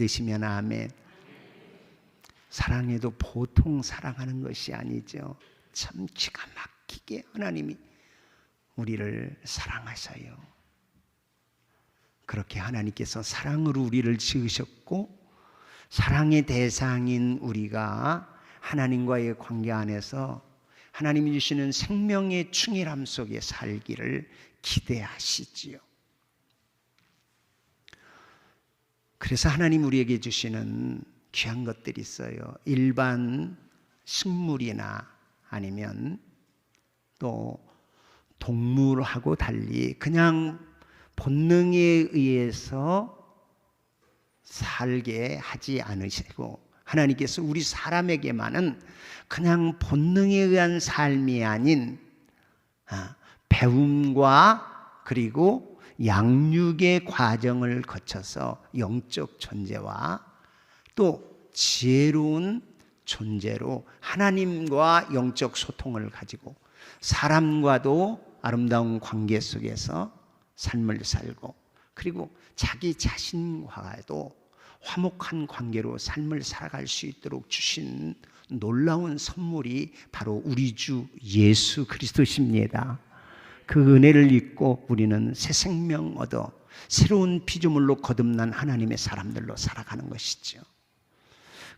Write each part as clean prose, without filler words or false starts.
드시면 아멘. 사랑해도 보통 사랑하는 것이 아니죠. 참 기가 막히게 하나님이 우리를 사랑하셔요. 그렇게 하나님께서 사랑으로 우리를 지으셨고, 사랑의 대상인 우리가 하나님과의 관계 안에서 하나님이 주시는 생명의 충실함 속에 살기를 기대하시지요. 그래서 하나님 우리에게 주시는 귀한 것들이 있어요. 일반 식물이나 아니면 또 동물하고 달리 그냥 본능에 의해서 살게 하지 않으시고, 하나님께서 우리 사람에게만은 그냥 본능에 의한 삶이 아닌 배움과 그리고 양육의 과정을 거쳐서 영적 존재와 또 지혜로운 존재로 하나님과 영적 소통을 가지고 사람과도 아름다운 관계 속에서 삶을 살고, 그리고 자기 자신과도 화목한 관계로 삶을 살아갈 수 있도록 주신 놀라운 선물이 바로 우리 주 예수 그리스도십니다. 그 은혜를 잊고 우리는 새 생명 얻어 새로운 피조물로 거듭난 하나님의 사람들로 살아가는 것이죠.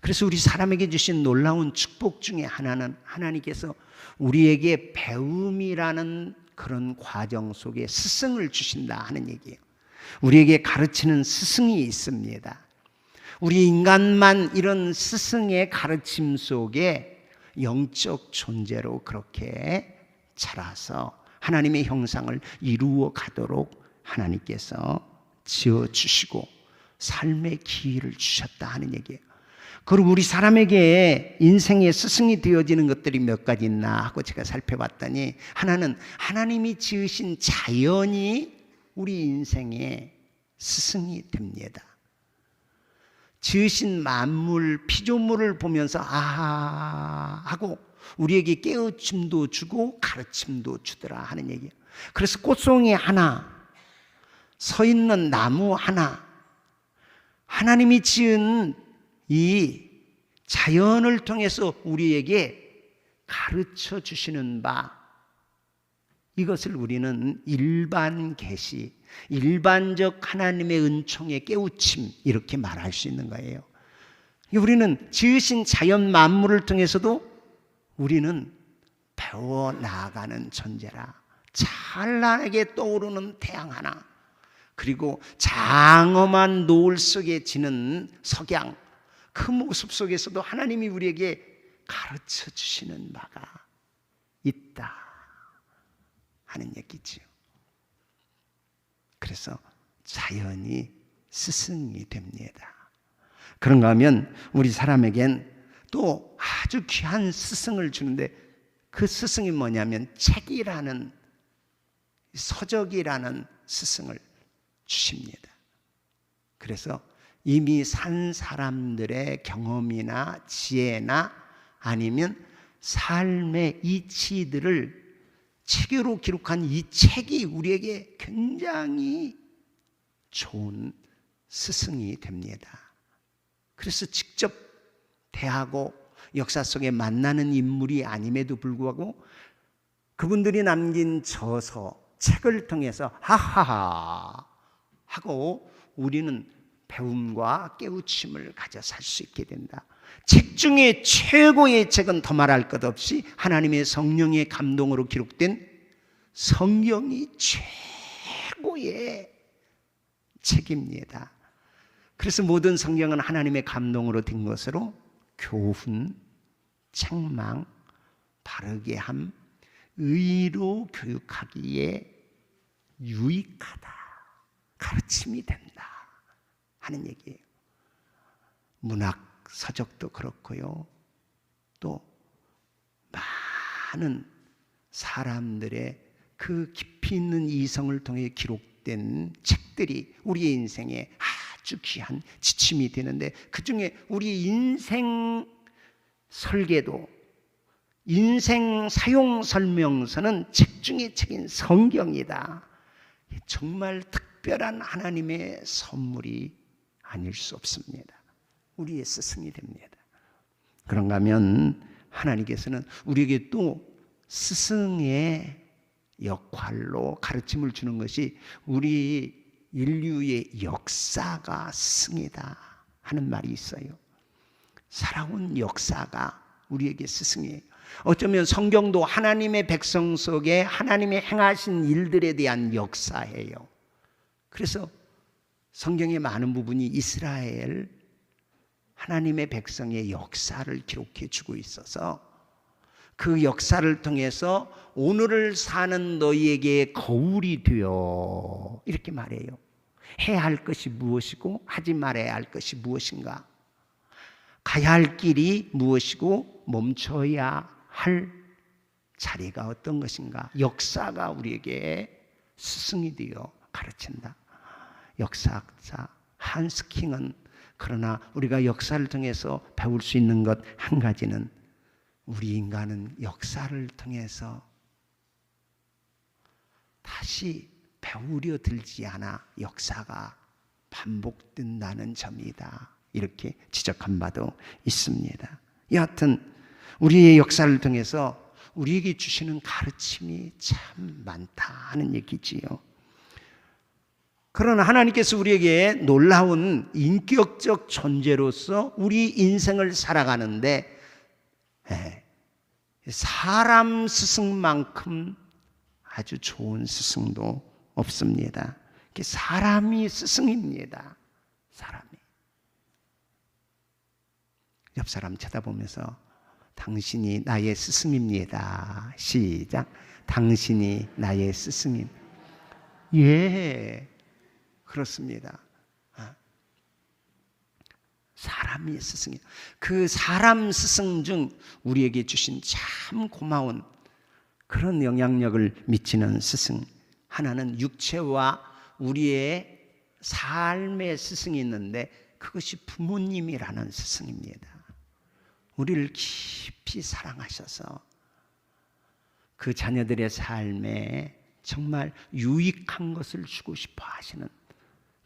그래서 우리 사람에게 주신 놀라운 축복 중에 하나는 하나님께서 우리에게 배움이라는 그런 과정 속에 스승을 주신다 하는 얘기예요. 우리에게 가르치는 스승이 있습니다. 우리 인간만 이런 스승의 가르침 속에 영적 존재로 그렇게 자라서 하나님의 형상을 이루어 가도록 하나님께서 지어주시고 삶의 기회를 주셨다 하는 얘기예요. 그리고 우리 사람에게 인생의 스승이 되어지는 것들이 몇 가지 있나 하고 제가 살펴봤더니, 하나는 하나님이 지으신 자연이 우리 인생의 스승이 됩니다. 지으신 만물, 피조물을 보면서 아하 하고 우리에게 깨우침도 주고 가르침도 주더라 하는 얘기예요. 그래서 꽃송이 하나, 서 있는 나무 하나, 하나님이 지은 이 자연을 통해서 우리에게 가르쳐 주시는 바, 이것을 우리는 일반 계시, 일반적 하나님의 은총의 깨우침, 이렇게 말할 수 있는 거예요. 우리는 지으신 자연 만물을 통해서도 우리는 배워 나아가는 존재라. 찬란하게 떠오르는 태양 하나, 그리고 장엄한 노을 속에 지는 석양, 그 모습 속에서도 하나님이 우리에게 가르쳐 주시는 바가 있다 하는 얘기지요. 그래서 자연이 스승이 됩니다. 그런가 하면 우리 사람에겐 또 아주 귀한 스승을 주는데, 그 스승이 뭐냐면 책이라는, 서적이라는 스승을 주십니다. 그래서 이미 산 사람들의 경험이나 지혜나 아니면 삶의 이치들을 책으로 기록한 이 책이 우리에게 굉장히 좋은 스승이 됩니다. 그래서 직접 대하고 역사 속에 만나는 인물이 아님에도 불구하고 그분들이 남긴 저서, 책을 통해서 하하하 하고 우리는 배움과 깨우침을 가져 살 수 있게 된다. 책 중에 최고의 책은 더 말할 것 없이 하나님의 성령의 감동으로 기록된 성경이 최고의 책입니다. 그래서 모든 성경은 하나님의 감동으로 된 것으로 교훈, 책망, 바르게 함, 의로 교육하기에 유익하다, 가르침이 된다 하는 얘기예요. 문학 서적도 그렇고요, 또 많은 사람들의 그 깊이 있는 이성을 통해 기록된 책들이 우리의 인생에 아주 귀한 지침이 되는데, 그 중에 우리 인생 설계도, 인생 사용 설명서는 책 중에 책인 성경이다. 정말 특별한 하나님의 선물이 아닐 수 없습니다. 우리의 스승이 됩니다. 그런가 하면 하나님께서는 우리에게 또 스승의 역할로 가르침을 주는 것이 우리 인류의 역사가 스승이다 하는 말이 있어요. 살아온 역사가 우리에게 스승이에요. 어쩌면 성경도 하나님의 백성 속에 하나님이 행하신 일들에 대한 역사예요. 그래서 성경의 많은 부분이 이스라엘 하나님의 백성의 역사를 기록해 주고 있어서 그 역사를 통해서 오늘을 사는 너희에게 거울이 되어 이렇게 말해요. 해야 할 것이 무엇이고 하지 말아야 할 것이 무엇인가, 가야 할 길이 무엇이고 멈춰야 할 자리가 어떤 것인가, 역사가 우리에게 스승이 되어 가르친다. 역사학자 한스킹은 그러나 우리가 역사를 통해서 배울 수 있는 것 한 가지는 우리 인간은 역사를 통해서 다시 배우려 들지 않아 역사가 반복된다는 점이다. 이렇게 지적한 바도 있습니다. 여하튼 우리의 역사를 통해서 우리에게 주시는 가르침이 참 많다 하는 얘기지요. 그러나 하나님께서 우리에게 놀라운 인격적 존재로서 우리 인생을 살아가는데 사람 스승만큼 아주 좋은 스승도 없습니다. 사람이 스승입니다. 사람이. 옆 사람 쳐다보면서 당신이 나의 스승입니다. 시작. 당신이 나의 스승임. 예, 그렇습니다. 사람이 스승이에요. 그 사람 스승 중 우리에게 주신 참 고마운 그런 영향력을 미치는 스승 하나는 육체와 우리의 삶의 스승이 있는데 그것이 부모님이라는 스승입니다. 우리를 깊이 사랑하셔서 그 자녀들의 삶에 정말 유익한 것을 주고 싶어 하시는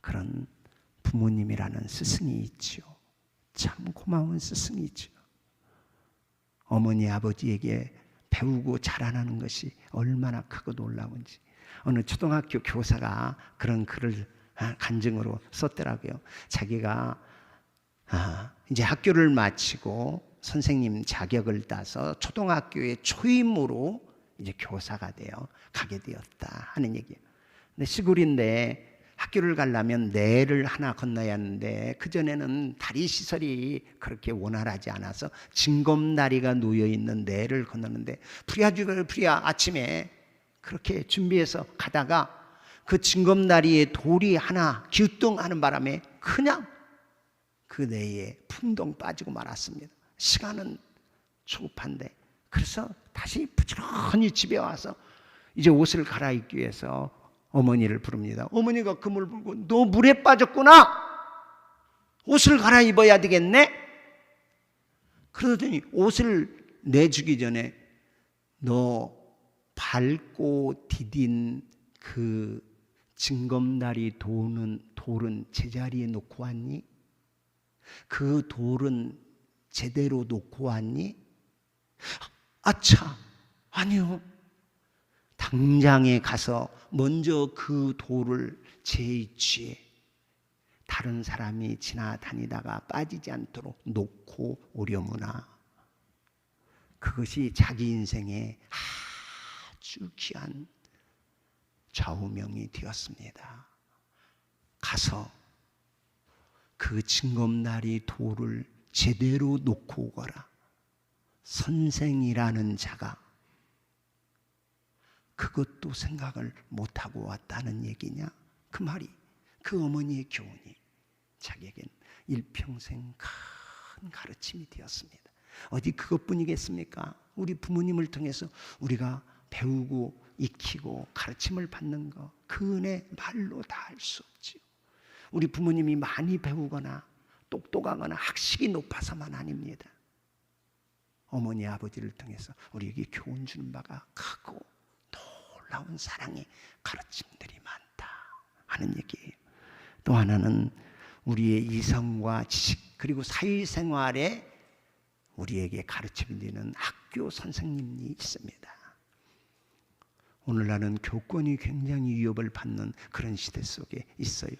그런 부모님이라는 스승이 있죠. 참 고마운 스승이죠. 어머니 아버지에게 배우고 자라나는 것이 얼마나 크고 놀라운지 어느 초등학교 교사가 그런 글을 간증으로 썼더라고요. 자기가 이제 학교를 마치고 선생님 자격을 따서 초등학교의 초임으로 이제 교사가 되어 가게 되었다 하는 얘기예요. 근데 시골인데 학교를 가려면 내를 하나 건너야 하는데 그전에는 다리 시설이 그렇게 원활하지 않아서 징검다리가 놓여있는 내를 건너는데 프리야 아침에 그렇게 준비해서 가다가 그 징검다리에 돌이 하나 기우뚱하는 바람에 그냥 그 내에 풍덩 빠지고 말았습니다. 시간은 초급한데 그래서 다시 부지런히 집에 와서 이제 옷을 갈아입기 위해서 어머니를 부릅니다. 어머니가 그 물 불고 너 물에 빠졌구나. 옷을 갈아입어야 되겠네. 그러더니 옷을 내주기 전에 너 밟고 디딘 그 징검다리 돌은 제자리에 놓고 왔니? 그 돌은 제대로 놓고 왔니? 아차, 아니요. 당장에 가서 먼저 그 돌을 제 위치에 다른 사람이 지나다니다가 빠지지 않도록 놓고 오려무나. 그것이 자기 인생에 아주 귀한 좌우명이 되었습니다. 가서 그 징검다리 돌을 제대로 놓고 오거라. 선생이라는 자가 그것도 생각을 못하고 왔다는 얘기냐? 그 말이, 그 어머니의 교훈이 자기에겐 일평생 큰 가르침이 되었습니다. 어디 그것뿐이겠습니까? 우리 부모님을 통해서 우리가 배우고 익히고 가르침을 받는 것, 그 은혜 말로 다 할 수 없지요. 우리 부모님이 많이 배우거나 똑똑하거나 학식이 높아서만 아닙니다. 어머니 아버지를 통해서 우리에게 교훈 주는 바가 크고 놀라운 사랑의 가르침들이 많다 하는 얘기예요. 또 하나는 우리의 이성과 지식 그리고 사회생활에 우리에게 가르침이 되는 학교 선생님이 있습니다. 오늘날은 교권이 굉장히 위협을 받는 그런 시대 속에 있어요.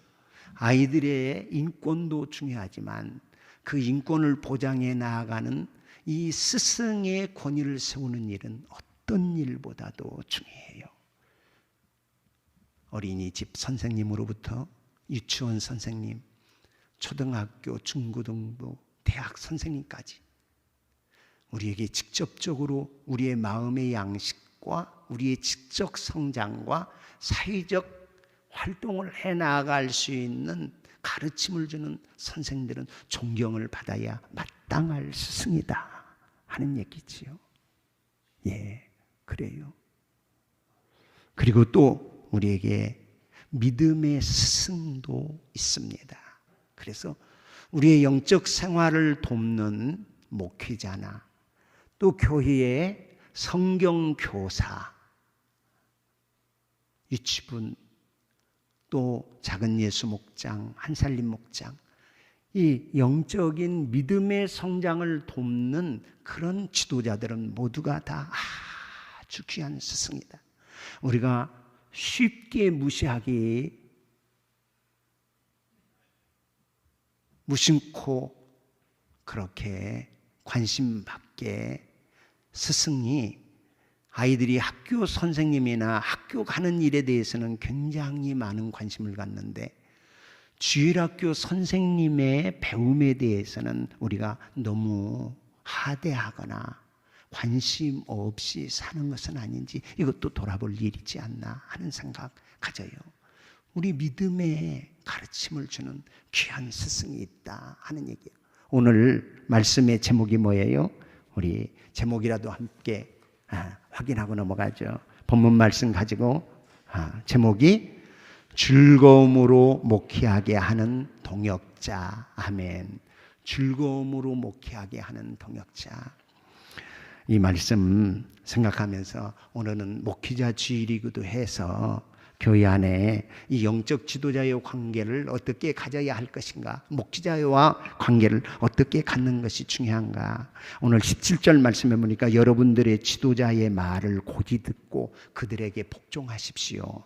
아이들의 인권도 중요하지만 그 인권을 보장해 나아가는 이 스승의 권위를 세우는 일은 어떤 일보다도 중요해요. 어린이집 선생님으로부터 유치원 선생님, 초등학교, 중고등부, 대학 선생님까지 우리에게 직접적으로 우리의 마음의 양식과 우리의 지적 성장과 사회적 활동을 해나갈 수 있는 가르침을 주는 선생들은 존경을 받아야 마땅할 스승이다 하는 얘기지요. 예, 그래요. 그리고 또 우리에게 믿음의 스승도 있습니다. 그래서 우리의 영적 생활을 돕는 목회자나 또 교회의 성경교사, 유치분, 또 작은 예수 목장, 한살림 목장, 이 영적인 믿음의 성장을 돕는 그런 지도자들은 모두가 다 아주 귀한 스승이다. 우리가 쉽게 무시하기, 무심코 그렇게 관심 밖에 스승이 아이들이 학교 선생님이나 학교 가는 일에 대해서는 굉장히 많은 관심을 갖는데 주일학교 선생님의 배움에 대해서는 우리가 너무 하대하거나 관심 없이 사는 것은 아닌지 이것도 돌아볼 일이지 않나 하는 생각 가져요. 우리 믿음의 가르침을 주는 귀한 스승이 있다 하는 얘기예요. 오늘 말씀의 제목이 뭐예요? 우리 제목이라도 함께 확인하고 넘어가죠. 본문 말씀 가지고 제목이 즐거움으로 목회하게 하는 동역자. 아멘. 즐거움으로 목회하게 하는 동역자. 이 말씀 생각하면서 오늘은 목회자 주일이기도 해서 교회 안에 이 영적 지도자의 관계를 어떻게 가져야 할 것인가, 목회자와 관계를 어떻게 갖는 것이 중요한가. 오늘 17절 말씀해 보니까 여러분들의 지도자의 말을 고지 듣고 그들에게 복종하십시오.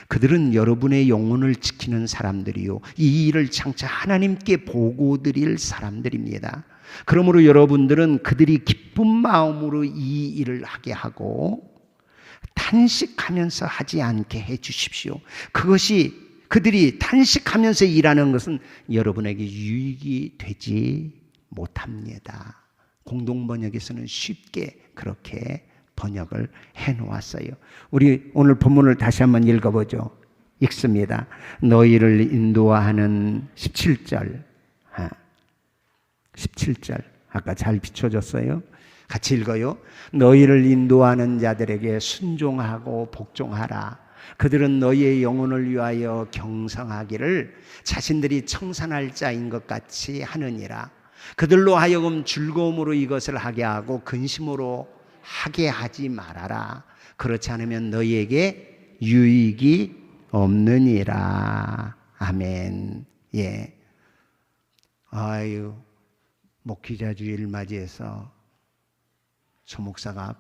그들은 여러분의 영혼을 지키는 사람들이요 이 일을 장차 하나님께 보고 드릴 사람들입니다. 그러므로 여러분들은 그들이 기쁜 마음으로 이 일을 하게 하고 탄식하면서 하지 않게 해 주십시오. 그것이 그들이 탄식하면서 일하는 것은 여러분에게 유익이 되지 못합니다. 공동번역에서는 쉽게 그렇게 번역을 해놓았어요. 우리 오늘 본문을 다시 한번 읽어보죠. 읽습니다. 너희를 인도하는 17절 아까 잘 비춰졌어요. 같이 읽어요. 너희를 인도하는 자들에게 순종하고 복종하라. 그들은 너희의 영혼을 위하여 경성하기를 자신들이 청산할 자인 것 같이 하느니라. 그들로 하여금 즐거움으로 이것을 하게 하고 근심으로 하게 하지 말아라. 그렇지 않으면 너희에게 유익이 없느니라. 아멘. 예. 아유, 목회자 주일 맞이해서 조 목사가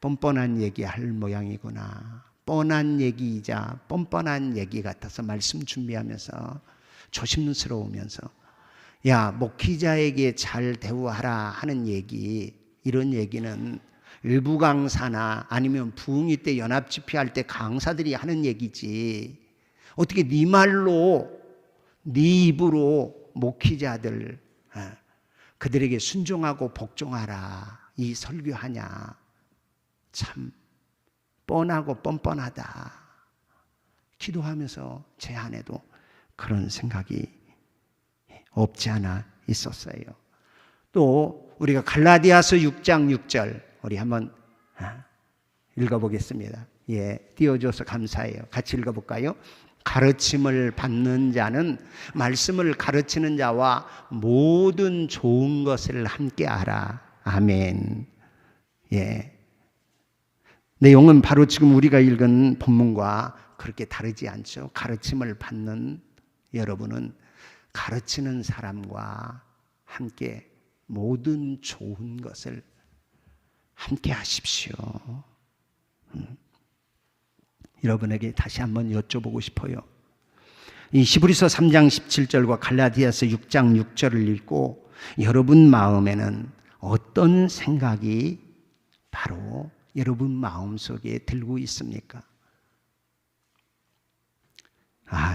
뻔뻔한 얘기할 모양이구나. 뻔한 얘기이자 뻔뻔한 얘기 같아서 말씀 준비하면서 조심스러우면서 야, 목회자에게 잘 대우하라 하는 얘기, 이런 얘기는 일부 강사나 아니면 부흥회 때 연합집회할 때 강사들이 하는 얘기지 어떻게 네 말로 네 입으로 목회자들 그들에게 순종하고 복종하라 이 설교하냐. 참 뻔하고 뻔뻔하다. 기도하면서 제 안에도 그런 생각이 없지 않아 있었어요. 또 우리가 갈라디아서 6장 6절 우리 한번 읽어보겠습니다. 예, 띄워줘서 감사해요. 같이 읽어볼까요? 가르침을 받는 자는 말씀을 가르치는 자와 모든 좋은 것을 함께 알아. 아멘. 예. 내용은 바로 지금 우리가 읽은 본문과 그렇게 다르지 않죠. 가르침을 받는 여러분은 가르치는 사람과 함께 모든 좋은 것을 함께 하십시오. 여러분에게 다시 한번 여쭤보고 싶어요. 이 히브리서 3장 17절과 갈라디아서 6장 6절을 읽고 여러분 마음에는 어떤 생각이 바로 여러분 마음속에 들고 있습니까?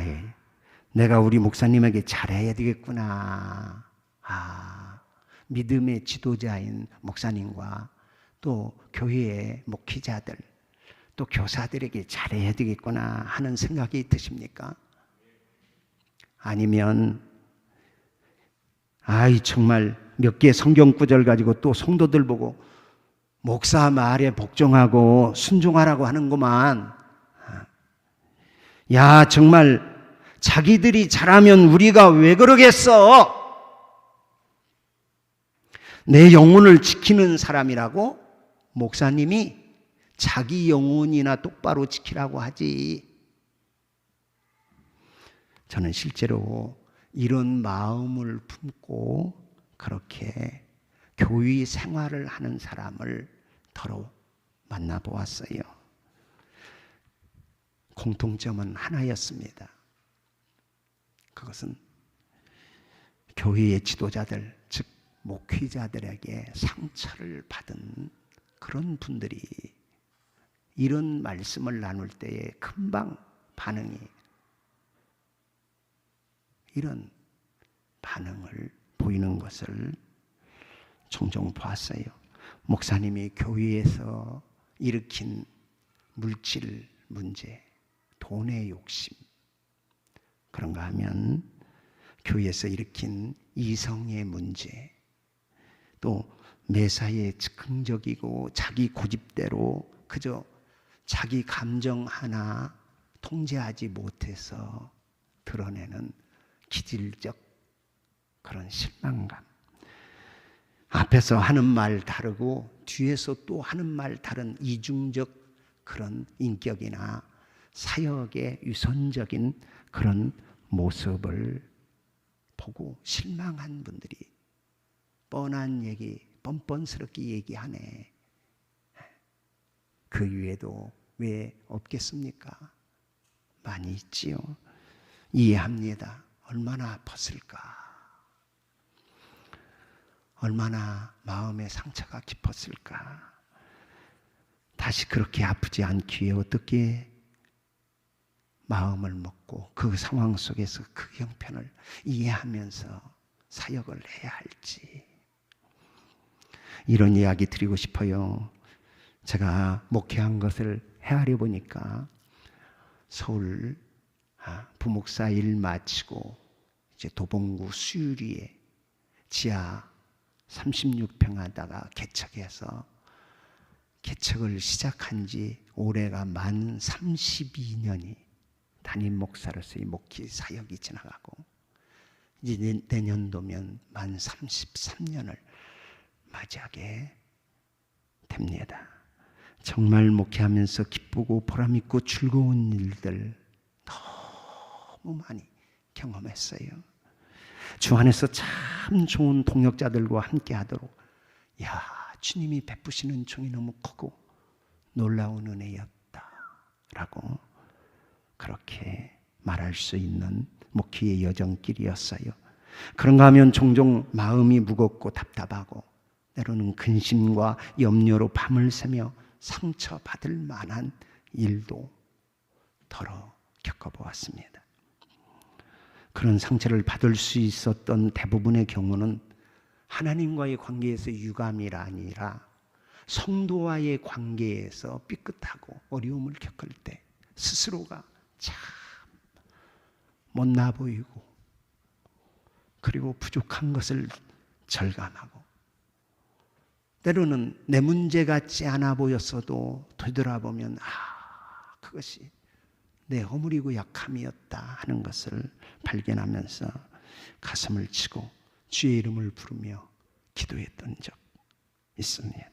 예. 내가 우리 목사님에게 잘해야 되겠구나. 믿음의 지도자인 목사님과 또 교회의 목회자들, 또 교사들에게 잘해야 되겠구나 하는 생각이 드십니까? 아니면 정말 몇 개의 성경 구절 가지고 또 성도들 보고 목사 말에 복종하고 순종하라고 하는구만. 정말 자기들이 잘하면 우리가 왜 그러겠어? 내 영혼을 지키는 사람이라고 목사님이 자기 영혼이나 똑바로 지키라고 하지. 저는 실제로 이런 마음을 품고 그렇게 교회 생활을 하는 사람을 더러 만나보았어요. 공통점은 하나였습니다. 그것은 교회의 지도자들, 즉 목회자들에게 상처를 받은 그런 분들이 이런 말씀을 나눌 때에 금방 이런 반응을 보이는 것을 종종 보았어요. 목사님이 교회에서 일으킨 물질 문제, 돈의 욕심, 그런가 하면 교회에서 일으킨 이성의 문제, 또 매사에 즉흥적이고 자기 고집대로 그저 자기 감정 하나 통제하지 못해서 드러내는 기질적 그런 실망감, 앞에서 하는 말 다르고 뒤에서 또 하는 말 다른 이중적 그런 인격이나 사역의 유선적인 그런 모습을 보고 실망한 분들이 뻔한 얘기, 뻔뻔스럽게 얘기하네. 그 위에도 왜 없겠습니까? 많이 있지요. 이해합니다. 얼마나 아팠을까? 얼마나 마음의 상처가 깊었을까? 다시 그렇게 아프지 않기에 어떻게 마음을 먹고 그 상황 속에서 그 형편을 이해하면서 사역을 해야 할지, 이런 이야기 드리고 싶어요. 제가 목회한 것을 헤아려 보니까 서울 부목사 일 마치고 이제 도봉구 수유리에 지하 36평 하다가 개척해서 개척을 시작한 지 올해가 만 32년이 담임 목사로서의 목회 사역이 지나가고 이제 내년도면 만 33년을 맞이하게 됩니다. 정말 목회하면서 기쁘고 보람있고 즐거운 일들 너무 많이 경험했어요. 주 안에서 참 좋은 동역자들과 함께 하도록 주님이 베푸시는 종이 너무 크고 놀라운 은혜였다 라고 그렇게 말할 수 있는 목회의 여정길이었어요. 그런가 하면 종종 마음이 무겁고 답답하고 때로는 근심과 염려로 밤을 새며 상처받을 만한 일도 더러 겪어보았습니다. 그런 상처를 받을 수 있었던 대부분의 경우는 하나님과의 관계에서 유감이 아니라 성도와의 관계에서 삐끗하고 어려움을 겪을 때 스스로가 참 못나 보이고 그리고 부족한 것을 절감하고 때로는 내 문제 같지 않아 보였어도 되돌아보면 그것이 내 허물이고 약함이었다 하는 것을 발견하면서 가슴을 치고 주의 이름을 부르며 기도했던 적 있습니다.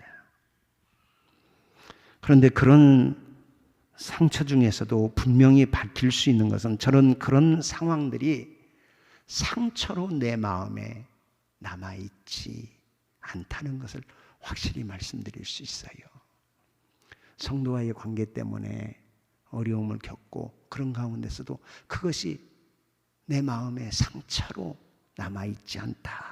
그런데 그런 상처 중에서도 분명히 밝힐 수 있는 것은 그런 상황들이 상처로 내 마음에 남아있지 않다는 것을 확실히 말씀드릴 수 있어요. 성도와의 관계 때문에 어려움을 겪고 그런 가운데서도 그것이 내 마음에 상처로 남아있지 않다.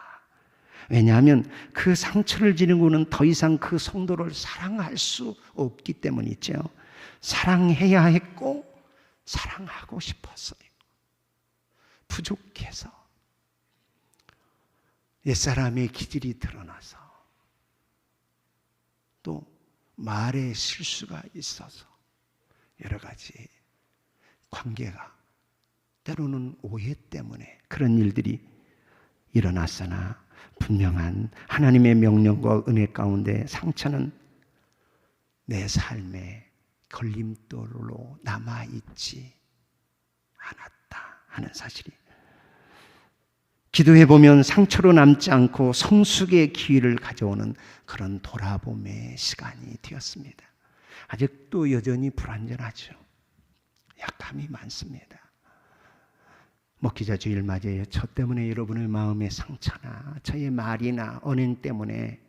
왜냐하면 그 상처를 지니고는 더 이상 그 성도를 사랑할 수 없기 때문이죠. 사랑해야 했고 사랑하고 싶었어요. 부족해서 옛사람의 기질이 드러나서 또 말에 실수가 있어서 여러 가지 관계가 때로는 오해 때문에 그런 일들이 일어났으나 분명한 하나님의 명령과 은혜 가운데 상처는 내 삶의 걸림돌로 남아있지 않았다 하는 사실이 기도해 보면 상처로 남지 않고 성숙의 기회를 가져오는 그런 돌아봄의 시간이 되었습니다. 아직도 여전히 불완전하죠. 약함이 많습니다. 목기자 주일 맞이에요. 저 때문에 여러분의 마음의 상처나 저의 말이나 언행 때문에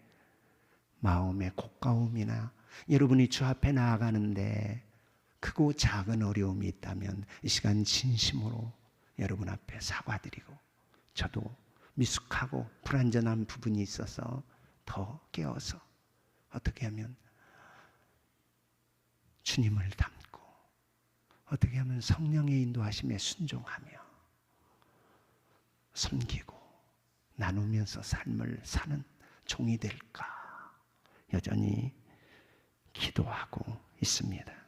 마음의 고가움이나 여러분이 주 앞에 나아가는데 크고 작은 어려움이 있다면 이 시간 진심으로 여러분 앞에 사과드리고 저도 미숙하고 불완전한 부분이 있어서 더 깨어서 어떻게 하면 주님을 닮고 어떻게 하면 성령의 인도하심에 순종하며 섬기고 나누면서 삶을 사는 종이 될까 여전히 기도하고 있습니다.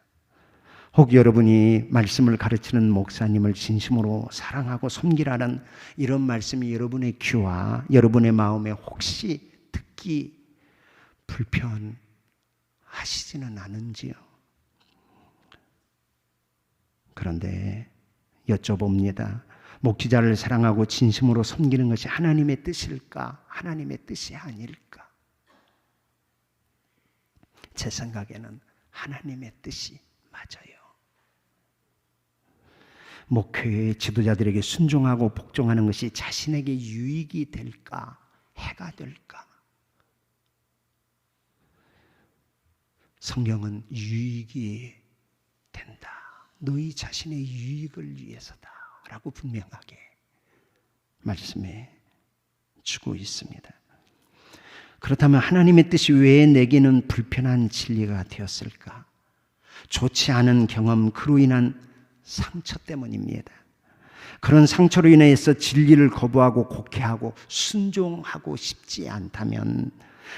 혹 여러분이 말씀을 가르치는 목사님을 진심으로 사랑하고 섬기라는 이런 말씀이 여러분의 귀와 여러분의 마음에 혹시 듣기 불편하시지는 않은지요? 그런데 여쭤봅니다. 목기자를 사랑하고 진심으로 섬기는 것이 하나님의 뜻일까? 하나님의 뜻이 아닐까? 제 생각에는 하나님의 뜻이 맞아요. 목회의 지도자들에게 순종하고 복종하는 것이 자신에게 유익이 될까? 해가 될까? 성경은 유익이 된다. 너희 자신의 유익을 위해서다. 라고 분명하게 말씀해 주고 있습니다. 그렇다면 하나님의 뜻이 왜 내게는 불편한 진리가 되었을까? 좋지 않은 경험, 그로 인한 상처 때문입니다. 그런 상처로 인해서 진리를 거부하고 곡해하고 순종하고 싶지 않다면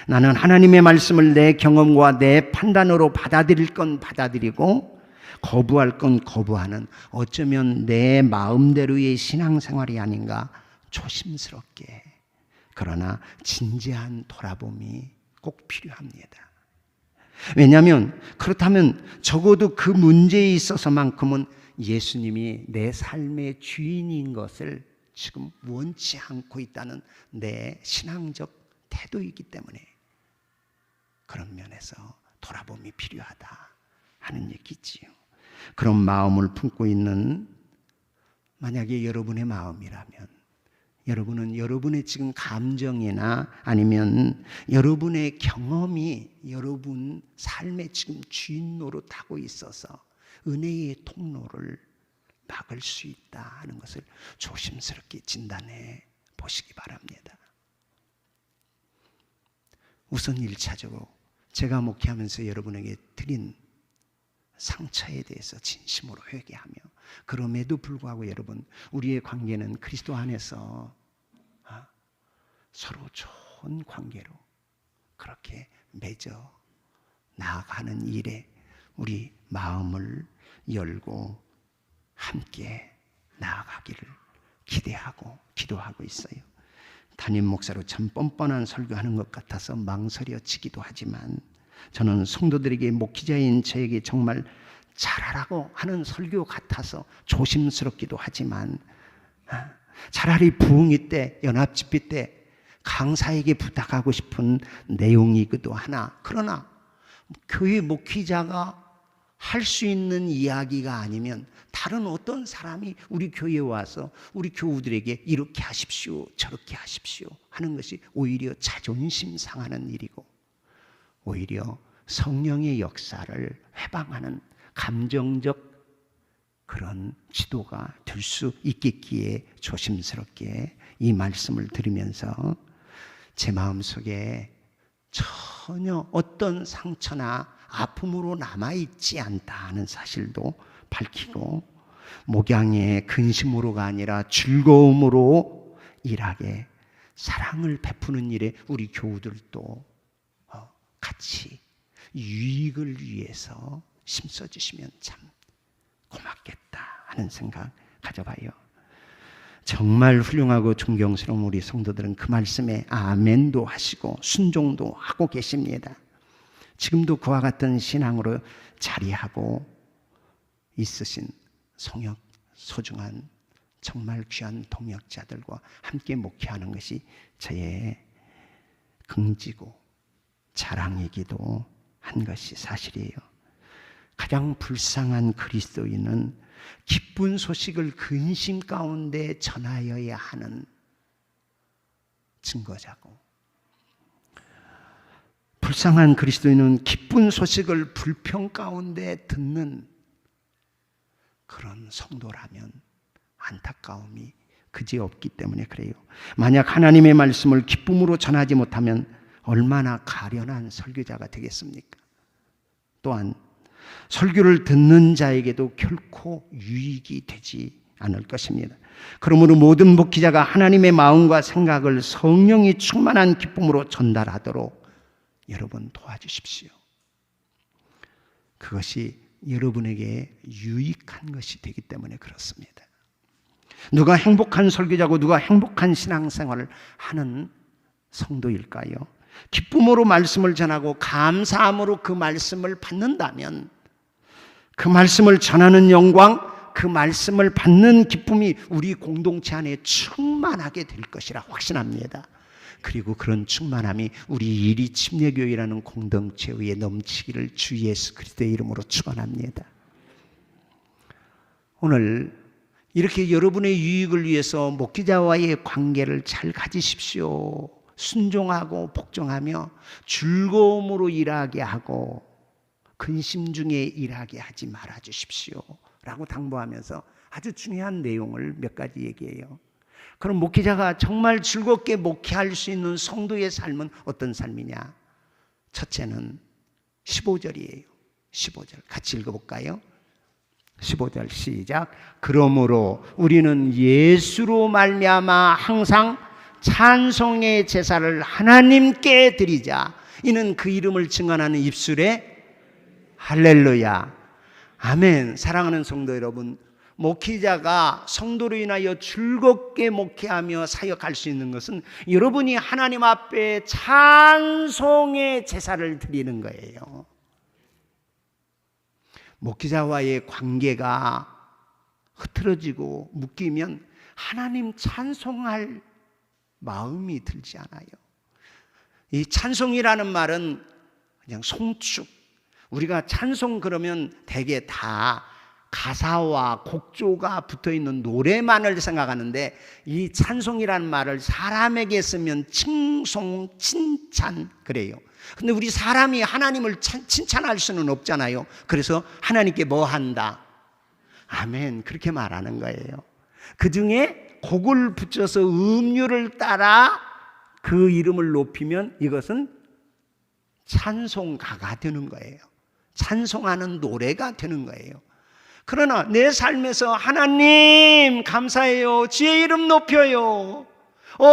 나는 하나님의 말씀을 내 경험과 내 판단으로 받아들일 건 받아들이고 거부할 건 거부하는 어쩌면 내 마음대로의 신앙생활이 아닌가 조심스럽게 그러나 진지한 돌아봄이 꼭 필요합니다. 왜냐하면 그렇다면 적어도 그 문제에 있어서만큼은 예수님이 내 삶의 주인인 것을 지금 원치 않고 있다는 내 신앙적 태도이기 때문에 그런 면에서 돌아봄이 필요하다 하는 얘기지요. 그런 마음을 품고 있는 만약에 여러분의 마음이라면 여러분은 여러분의 지금 감정이나 아니면 여러분의 경험이 여러분 삶의 지금 주인 노릇하고 있어서 은혜의 통로를 막을 수 있다 하는 것을 조심스럽게 진단해 보시기 바랍니다. 우선 1차적으로 제가 목회하면서 여러분에게 드린 상처에 대해서 진심으로 회개하며 그럼에도 불구하고 여러분 우리의 관계는 그리스도 안에서 서로 좋은 관계로 그렇게 맺어 나아가는 일에 우리 마음을 열고 함께 나아가기를 기대하고 기도하고 있어요. 담임 목사로 참 뻔뻔한 설교하는 것 같아서 망설여지기도 하지만 저는 성도들에게 목회자인 저에게 정말 잘하라고 하는 설교 같아서 조심스럽기도 하지만 차라리 부흥회 때 연합집회 때 강사에게 부탁하고 싶은 내용이기도 하나 그러나 교회 목회자가 할 수 있는 이야기가 아니면 다른 어떤 사람이 우리 교회에 와서 우리 교우들에게 이렇게 하십시오, 저렇게 하십시오 하는 것이 오히려 자존심 상하는 일이고, 오히려 성령의 역사를 회방하는 감정적 그런 지도가 될 수 있겠기에 조심스럽게 이 말씀을 들으면서 제 마음속에 전혀 어떤 상처나 아픔으로 남아있지 않다 하는 사실도 밝히고, 목양의 근심으로가 아니라 즐거움으로 일하게 사랑을 베푸는 일에 우리 교우들도 같이 유익을 위해서 힘써주시면 참 고맙겠다 하는 생각 가져봐요. 정말 훌륭하고 존경스러운 우리 성도들은 그 말씀에 아멘도 하시고 순종도 하고 계십니다. 지금도 그와 같은 신앙으로 자리하고 있으신 소중한 정말 귀한 동역자들과 함께 목회하는 것이 저의 긍지고 자랑이기도 한 것이 사실이에요. 가장 불쌍한 그리스도인은 기쁜 소식을 근심 가운데 전하여야 하는 증거자고, 불쌍한 그리스도인은 기쁜 소식을 불평 가운데 듣는 그런 성도라면 안타까움이 그지없기 때문에 그래요. 만약 하나님의 말씀을 기쁨으로 전하지 못하면 얼마나 가련한 설교자가 되겠습니까? 또한 설교를 듣는 자에게도 결코 유익이 되지 않을 것입니다. 그러므로 모든 목회자가 하나님의 마음과 생각을 성령이 충만한 기쁨으로 전달하도록 여러분 도와주십시오. 그것이 여러분에게 유익한 것이 되기 때문에 그렇습니다. 누가 행복한 설교자고 누가 행복한 신앙생활을 하는 성도일까요? 기쁨으로 말씀을 전하고 감사함으로 그 말씀을 받는다면 그 말씀을 전하는 영광, 그 말씀을 받는 기쁨이 우리 공동체 안에 충만하게 될 것이라 확신합니다. 그리고 그런 충만함이 우리 이리 침례교회라는 공동체에 넘치기를 주 예수 그리스도의 이름으로 축원합니다. 오늘 이렇게 여러분의 유익을 위해서 목회자와의 관계를 잘 가지십시오. 순종하고 복종하며 즐거움으로 일하게 하고 근심 중에 일하게 하지 말아 주십시오 라고 당부하면서 아주 중요한 내용을 몇 가지 얘기해요. 그럼 목회자가 정말 즐겁게 목회할 수 있는 성도의 삶은 어떤 삶이냐? 첫째는 15절이에요. 15절 같이 읽어볼까요? 15절 시작. 그러므로 우리는 예수로 말미암아 항상 찬송의 제사를 하나님께 드리자. 이는 그 이름을 증언하는 입술에 할렐루야 아멘. 사랑하는 성도 여러분, 목회자가 성도로 인하여 즐겁게 목회하며 사역할 수 있는 것은 여러분이 하나님 앞에 찬송의 제사를 드리는 거예요. 목회자와의 관계가 흐트러지고 묶이면 하나님 찬송할 마음이 들지 않아요. 이 찬송이라는 말은 그냥 송축, 우리가 찬송 그러면 대개 다 가사와 곡조가 붙어있는 노래만을 생각하는데, 이 찬송이라는 말을 사람에게 쓰면 칭송, 칭찬 그래요. 근데 우리 사람이 하나님을 칭찬할 수는 없잖아요. 그래서 하나님께 뭐 한다? 아멘, 그렇게 말하는 거예요. 그 중에 곡을 붙여서 음률을 따라 그 이름을 높이면 이것은 찬송가가 되는 거예요. 찬송하는 노래가 되는 거예요. 그러나 내 삶에서 하나님 감사해요, 주의 이름 높여요, 오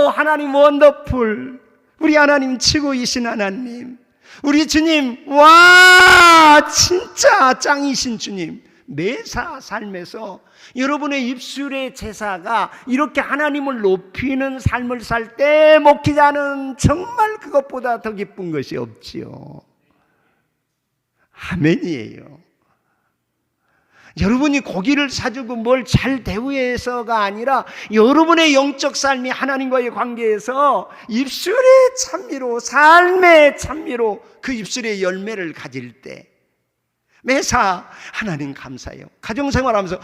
하나님 원더풀, 우리 하나님 최고이신 하나님, 우리 주님 와 진짜 짱이신 주님, 매사 삶에서 여러분의 입술의 제사가 이렇게 하나님을 높이는 삶을 살 때 목회자는 정말 그것보다 더 기쁜 것이 없지요. 아멘이에요. 여러분이 고기를 사주고 뭘 잘 대우해서가 아니라 여러분의 영적 삶이 하나님과의 관계에서 입술의 찬미로, 삶의 찬미로 그 입술의 열매를 가질 때, 매사 하나님 감사해요. 가정생활하면서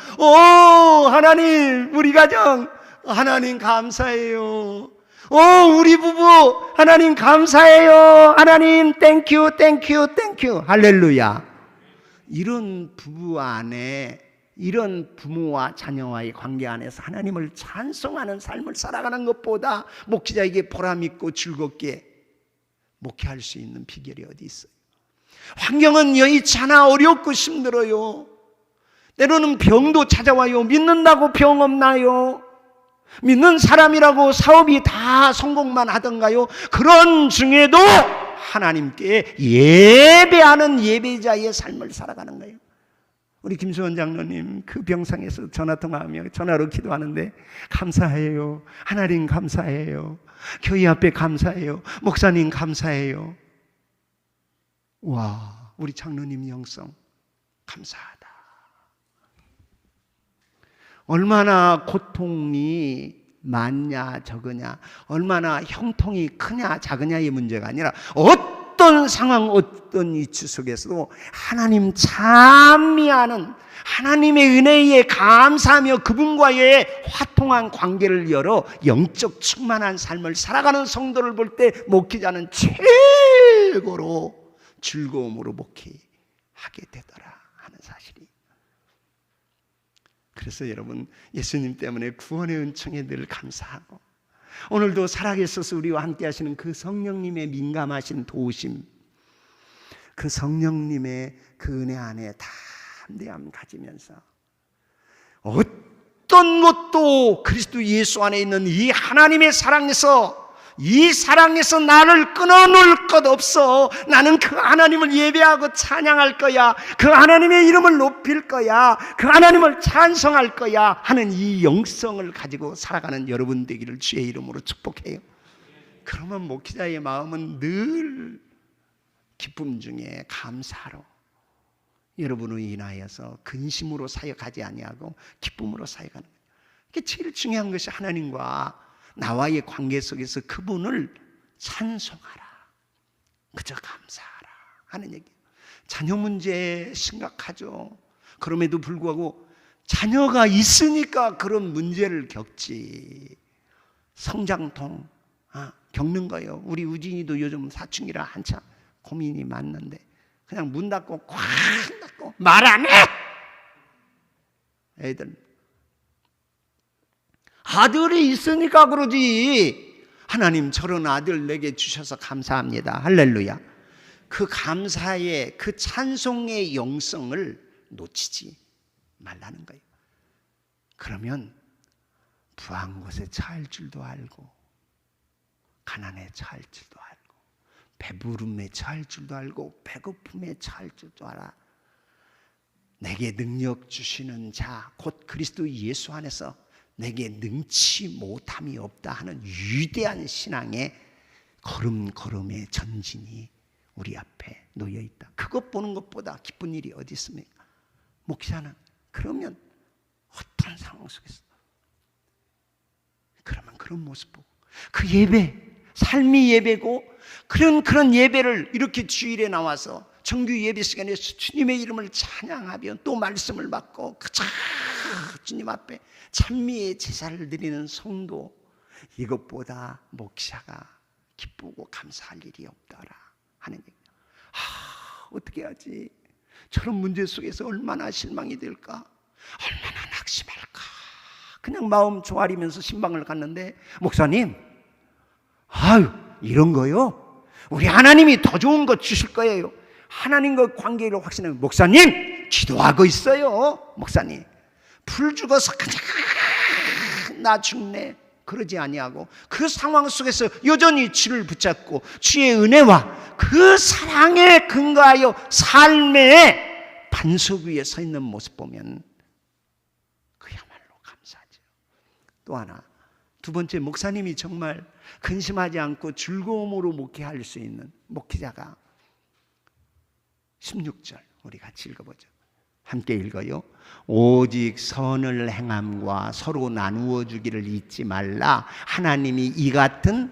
하나님 우리 가정 하나님 감사해요. 우리 부부 하나님 감사해요. 하나님 땡큐 땡큐 땡큐 할렐루야. 이런 부부 안에, 이런 부모와 자녀와의 관계 안에서 하나님을 찬송하는 삶을 살아가는 것보다 목회자에게 보람있고 즐겁게 목회할 수 있는 비결이 어디 있어요? 환경은 여의치 않아 어렵고 힘들어요. 때로는 병도 찾아와요. 믿는다고 병 없나요? 믿는 사람이라고 사업이 다 성공만 하던가요? 그런 중에도 하나님께 예배하는 예배자의 삶을 살아가는 거예요. 우리 김수원 장로님 그 병상에서 전화통화하며 전화로 기도하는데 감사해요. 하나님 감사해요. 교회 앞에 감사해요. 목사님 감사해요. 와, 우리 장로님 영성 감사하다. 얼마나 고통이 많냐 적으냐, 얼마나 형통이 크냐 작으냐의 문제가 아니라 어떤 상황, 어떤 이치 속에서도 하나님 찬미하는, 하나님의 은혜에 감사하며 그분과의 화통한 관계를 열어 영적 충만한 삶을 살아가는 성도를 볼 때 목회자는 최고로 즐거움으로 목회하게 되더라 하는 사실이. 그래서 여러분, 예수님 때문에 구원의 은총에 늘 감사하고, 오늘도 살아계셔서 우리와 함께 하시는 그 성령님의 민감하신 도우심, 그 성령님의 그 은혜 안에 담대함 가지면서 어떤 것도 그리스도 예수 안에 있는 이 하나님의 사랑에서, 이 사랑에서 나를 끊어놓을 것 없어. 나는 그 하나님을 예배하고 찬양할 거야. 그 하나님의 이름을 높일 거야. 그 하나님을 찬송할 거야 하는 이 영성을 가지고 살아가는 여러분 되기를 주의 이름으로 축복해요. 그러면 목회자의 마음은 늘 기쁨 중에 감사로, 여러분을 인하여서 근심으로 사역하지 아니하고 기쁨으로 사역하는 거예요. 그게 제일 중요한 것이 하나님과 나와의 관계 속에서 그분을 찬송하라, 그저 감사하라 하는 얘기예요. 자녀 문제 심각하죠. 그럼에도 불구하고 자녀가 있으니까 그런 문제를 겪지, 성장통 겪는 거예요. 우리 우진이도 요즘 사춘기라 한참 고민이 많는데 그냥 문 닫고 꽉 닫고 말 안 해. 애들 아들이 있으니까 그러지. 하나님 저런 아들 내게 주셔서 감사합니다. 할렐루야. 그 감사의, 그 찬송의 영성을 놓치지 말라는 거예요. 그러면 부한 곳에 처할 줄도 알고, 가난에 처할 줄도 알고, 배부름에 처할 줄도 알고, 배고픔에 처할 줄도 알아. 내게 능력 주시는 자 곧 그리스도 예수 안에서 내게 능치 못함이 없다 하는 위대한 신앙의 걸음걸음의 전진이 우리 앞에 놓여 있다. 그것 보는 것보다 기쁜 일이 어디 있습니까? 목사는 그러면 어떤 상황 속에서, 그러면 그런 모습 보고 그 예배, 삶이 예배고, 그런 예배를 이렇게 주일에 나와서 정규 예배 시간에 주님의 이름을 찬양하며 또 말씀을 받고 그저 주님 앞에 찬미의 제사를 드리는 성도, 이것보다 목사가 기쁘고 감사할 일이 없더라 하는 얘기예요. 어떻게 하지? 저런 문제 속에서 얼마나 실망이 될까? 얼마나 낙심할까? 그냥 마음 조아리면서 신방을 갔는데, 목사님, 이런 거요? 우리 하나님이 더 좋은 거 주실 거예요. 하나님과 관계를 확신하면, 목사님, 기도하고 있어요. 목사님, 불 죽어서 그냥 나 죽네 그러지 아니하고, 그 상황 속에서 여전히 주를 붙잡고 주의 은혜와 그 사랑에 근거하여 삶의 반석 위에 서 있는 모습 보면 그야말로 감사하죠. 또 하나, 두 번째, 목사님이 정말 근심하지 않고 즐거움으로 목회할 수 있는 목회자가 16절 우리 같이 읽어보죠. 함께 읽어요. 오직 선을 행함과 서로 나누어 주기를 잊지 말라. 하나님이 이 같은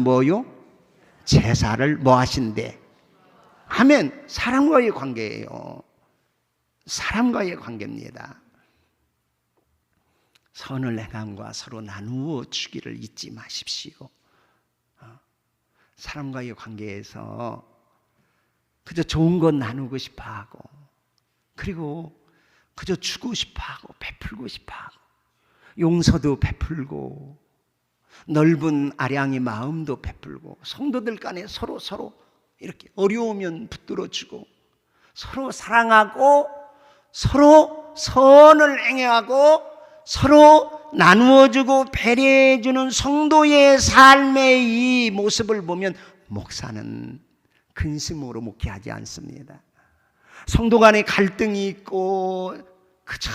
뭐요? 제사를 뭐 하신대? 아멘. 사람과의 관계예요. 사람과의 관계입니다. 선을 행함과 서로 나누어 주기를 잊지 마십시오. 사람과의 관계에서 그저 좋은 것 나누고 싶어하고, 그리고 그저 주고 싶어하고 베풀고 싶어하고, 용서도 베풀고 넓은 아량의 마음도 베풀고, 성도들 간에 서로 이렇게 어려우면 붙들어주고, 서로 사랑하고 서로 선을 행하고 서로 나누어주고 배려해주는 성도의 삶의 이 모습을 보면 목사는 근심으로 목회하지 않습니다. 성도 간에 갈등이 있고 그저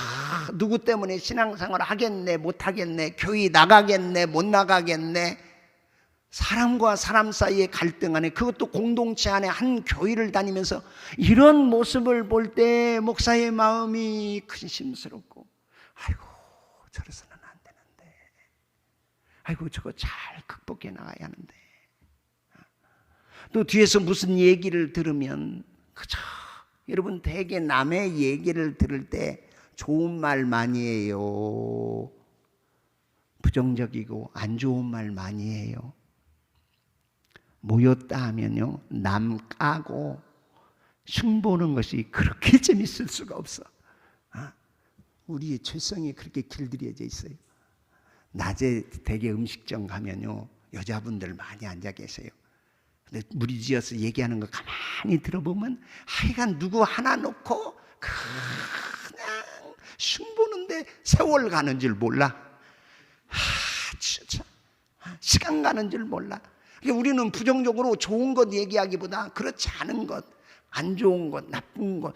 누구 때문에 신앙생활 하겠네 못하겠네, 교회 나가겠네 못 나가겠네, 사람과 사람 사이의 갈등 안에, 그것도 공동체 안에 한 교회를 다니면서 이런 모습을 볼 때 목사의 마음이 근심스럽고, 아이고 저래서는 안 되는데, 아이고 저거 잘 극복해 나가야 하는데, 또 뒤에서 무슨 얘기를 들으면 그저, 여러분 대개 남의 얘기를 들을 때 좋은 말 많이 해요. 부정적이고 안 좋은 말 많이 해요. 모였다 하면요, 남 까고 흉보는 것이 그렇게 재밌을 수가 없어. 우리의 죄성이 그렇게 길들여져 있어요. 낮에 대개 음식점 가면요, 여자분들 많이 앉아 계세요. 근데 무리지어서 얘기하는 거 가만히 들어보면 하여간 누구 하나 놓고 그냥 흉보는데 세월 가는 줄 몰라. 진짜 시간 가는 줄 몰라. 우리는 부정적으로 좋은 것 얘기하기보다 그렇지 않은 것, 안 좋은 것, 나쁜 것,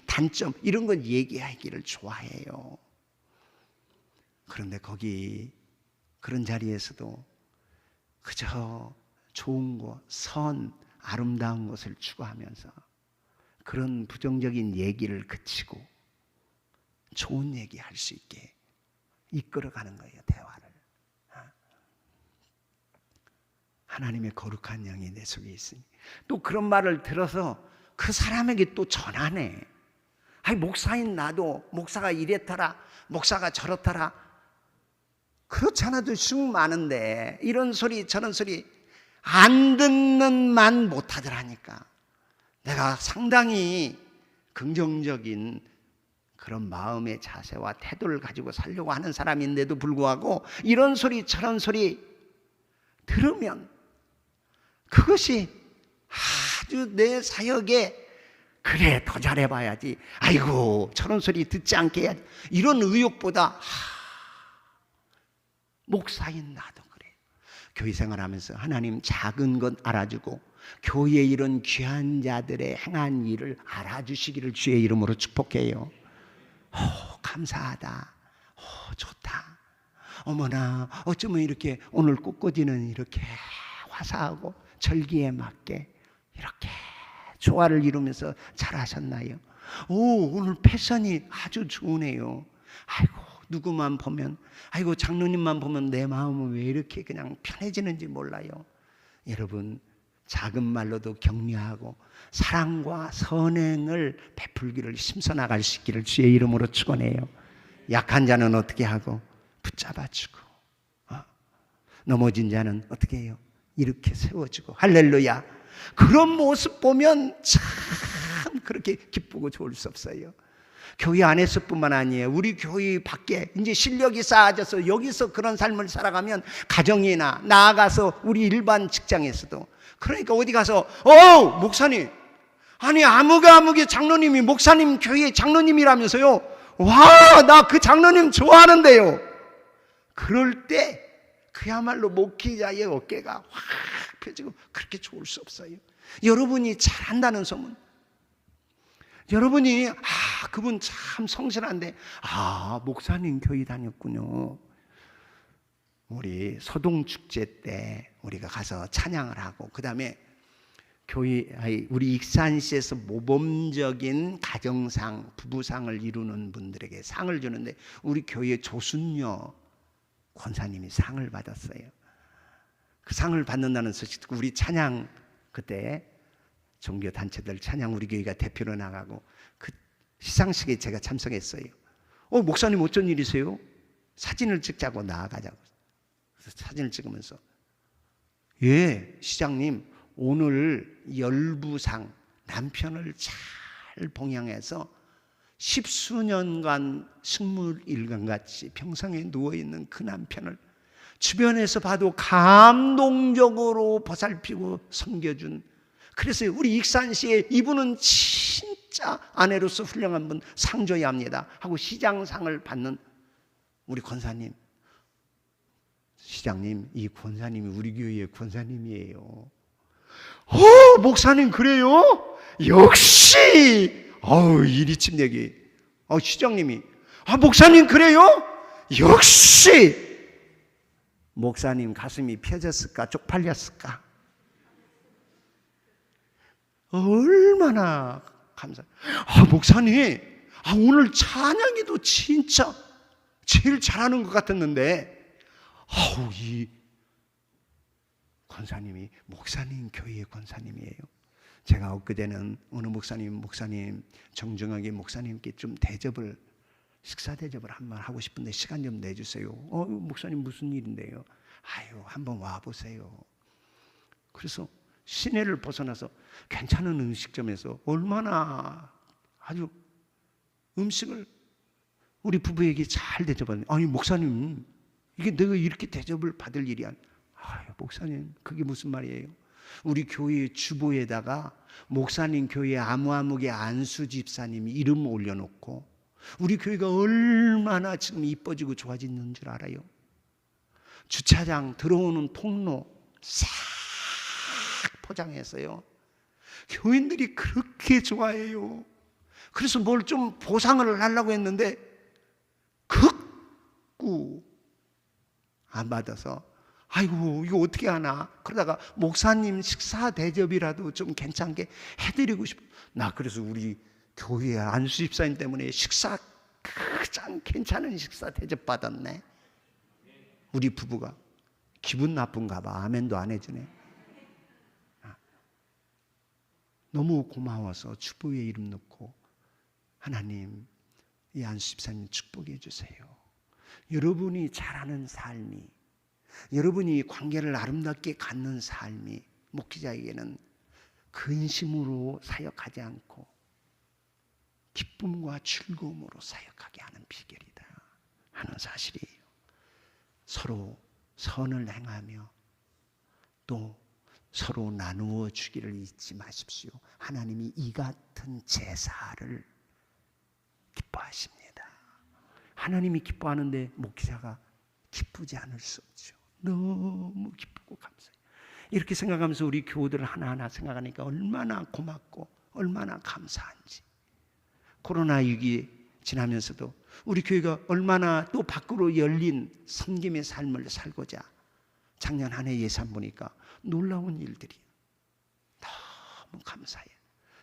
단점 이런 것 얘기하기를 좋아해요. 그런데 거기 그런 자리에서도 그저 좋은 것, 아름다운 것을 추구하면서 그런 부정적인 얘기를 그치고 좋은 얘기 할 수 있게 이끌어가는 거예요, 대화를. 하나님의 거룩한 영이 내 속에 있으니, 또 그런 말을 들어서 그 사람에게 또 전하네. 아니 목사인 나도 목사가 이랬더라, 목사가 저렇더라. 그렇지 않아도 쑥 많은데 이런 소리 저런 소리 안 듣는 만 못하더라니까. 내가 상당히 긍정적인 그런 마음의 자세와 태도를 가지고 살려고 하는 사람인데도 불구하고 이런 소리 저런 소리 들으면 그것이 아주 내 사역에, 그래 더 잘해봐야지, 아이고 저런 소리 듣지 않게 해야지, 이런 의욕보다 목사인 나도 그래. 교회 생활하면서 하나님 작은 것 알아주고 교회에 이런 귀한 자들의 행한 일을 알아주시기를 주의 이름으로 축복해요. 감사하다. 좋다. 어머나 어쩌면 이렇게 오늘 꽃꽂이는 이렇게 화사하고 절기에 맞게 이렇게 조화를 이루면서 잘하셨나요? 오늘 패션이 아주 좋으네요. 아이고 누구만 보면, 아이고 장로님만 보면 내 마음은 왜 이렇게 그냥 편해지는지 몰라요. 여러분 작은 말로도 격려하고 사랑과 선행을 베풀기를 힘써 나갈 수 있기를 주의 이름으로 축원해요. 약한 자는 어떻게 하고 붙잡아주고, 넘어진 자는 어떻게 해요? 이렇게 세워주고. 할렐루야. 그런 모습 보면 참 그렇게 기쁘고 좋을 수 없어요. 교회 안에서뿐만 아니에요. 우리 교회 밖에 이제 실력이 쌓아져서 여기서 그런 삶을 살아가면 가정이나 나아가서 우리 일반 직장에서도, 그러니까 어디 가서 목사님, 아니 아무개 장로님이 목사님 교회 장로님이라면서요. 와, 나 그 장로님 좋아하는데요. 그럴 때 그야말로 목회자의 어깨가 확 펴지고 그렇게 좋을 수 없어요. 여러분이 잘한다는 소문, 여러분이 그분 참 성실한데 목사님 교회 다녔군요. 우리 소동축제 때 우리가 가서 찬양을 하고, 그 다음에 우리 익산시에서 모범적인 가정상, 부부상을 이루는 분들에게 상을 주는데 우리 교회 조순녀 권사님이 상을 받았어요. 그 상을 받는다는 소식 듣고 우리 찬양 그때 종교 단체들 찬양 우리 교회가 대표로 나가고 그 시상식에 제가 참석했어요. 목사님 어쩐 일이세요? 사진을 찍자고 나아가자고. 그래서 사진을 찍으면서 예, 시장님 오늘 열부상 남편을 잘 봉양해서 10수년간 식물일관같이 평상에 누워있는 그 남편을 주변에서 봐도 감동적으로 보살피고 섬겨준, 그래서 우리 익산시에 이분은 진짜 아내로서 훌륭한 분 상 줘야 합니다 하고 시장상을 받는 우리 권사님. 시장님, 이 권사님이 우리 교회의 권사님이에요. 목사님 그래요? 역시 이리침 내기. 시장님이 목사님 그래요? 역시. 목사님 가슴이 펴졌을까 쪽팔렸을까? 얼마나 목사님 오늘 찬양이도 진짜 제일 잘하는 것 같았는데 이 권사님이 목사님 교회의 권사님이에요. 제가 엊그제는 어느 목사님 정중하게 목사님께 좀 식사 대접을 한번 하고 싶은데 시간 좀 내주세요. 목사님 무슨 일인데요? 한번 와보세요. 그래서 시내를 벗어나서 괜찮은 음식점에서 얼마나 아주 음식을 우리 부부에게 잘 대접하는. 목사님 이게 내가 이렇게 대접을 받을 일이 목사님 그게 무슨 말이에요? 우리 교회 주보에다가 목사님 교회 아무개 안수 집사님 이름 올려놓고 우리 교회가 얼마나 지금 이뻐지고 좋아지는 줄 알아요? 주차장 들어오는 통로 싹 포장해서요. 교인들이 그렇게 좋아해요. 그래서 뭘 좀 보상을 하려고 했는데 극구 안 받아서 이거 어떻게 하나 그러다가 목사님 식사 대접이라도 좀 괜찮게 해드리고 싶어. 나 그래서 우리 교회 안수 집사님 때문에 식사 가장 괜찮은 식사 대접 받았네. 우리 부부가 기분 나쁜가 봐. 아멘도 안 해주네. 너무 고마워서 주부의 이름 넣고 하나님 이 안수 집사님 축복해 주세요. 여러분이 잘하는 삶이, 여러분이 관계를 아름답게 갖는 삶이 목회자에게는 근심으로 사역하지 않고 기쁨과 즐거움으로 사역하게 하는 비결이다 하는 사실이에요. 서로 선을 행하며 또 서로 나누어 주기를 잊지 마십시오. 하나님이 이 같은 제사를 기뻐하십니다. 하나님이 기뻐하는데 목회자가 기쁘지 않을 수 없죠. 너무 기쁘고 감사해요. 이렇게 생각하면서 우리 교우들을 하나하나 생각하니까 얼마나 고맙고 얼마나 감사한지. 코로나 위기 지나면서도 우리 교회가 얼마나 또 밖으로 열린 섬김의 삶을 살고자 작년 한 해 예산 보니까 놀라운 일들이 너무 감사해요.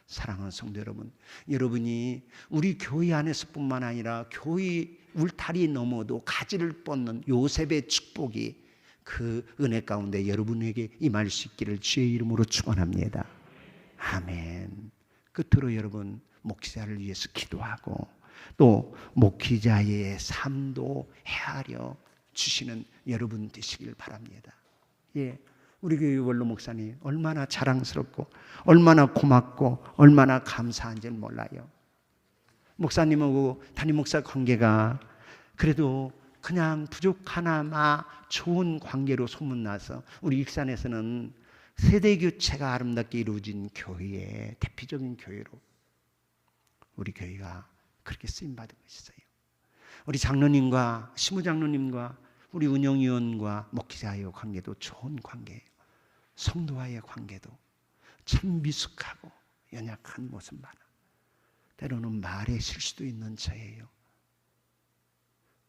사랑하는 성도 여러분, 여러분이 우리 교회 안에서뿐만 아니라 교회 울타리 넘어도 가지를 뻗는 요셉의 축복이 그 은혜 가운데 여러분에게 임할 수 있기를 주의 이름으로 축원합니다. 아멘. 끝으로 여러분 목회자를 위해서 기도하고 또 목회자의 삶도 헤아려 주시는 여러분 되시길 바랍니다. 우리 교회 원로 목사님 얼마나 자랑스럽고 얼마나 고맙고 얼마나 감사한지는 몰라요. 목사님하고 담임 목사 관계가 그래도 그냥 부족하나마 좋은 관계로 소문나서 우리 익산에서는 세대교체가 아름답게 이루어진 교회의 대표적인 교회로 우리 교회가 그렇게 쓰임받은 것이어요. 우리 장로님과 시무장로님과 우리 운영위원과 목회자의 관계도 좋은 관계예요. 성도와의 관계도 참 미숙하고 연약한 모습 많아. 때로는 말에 실수도 있는 저예요.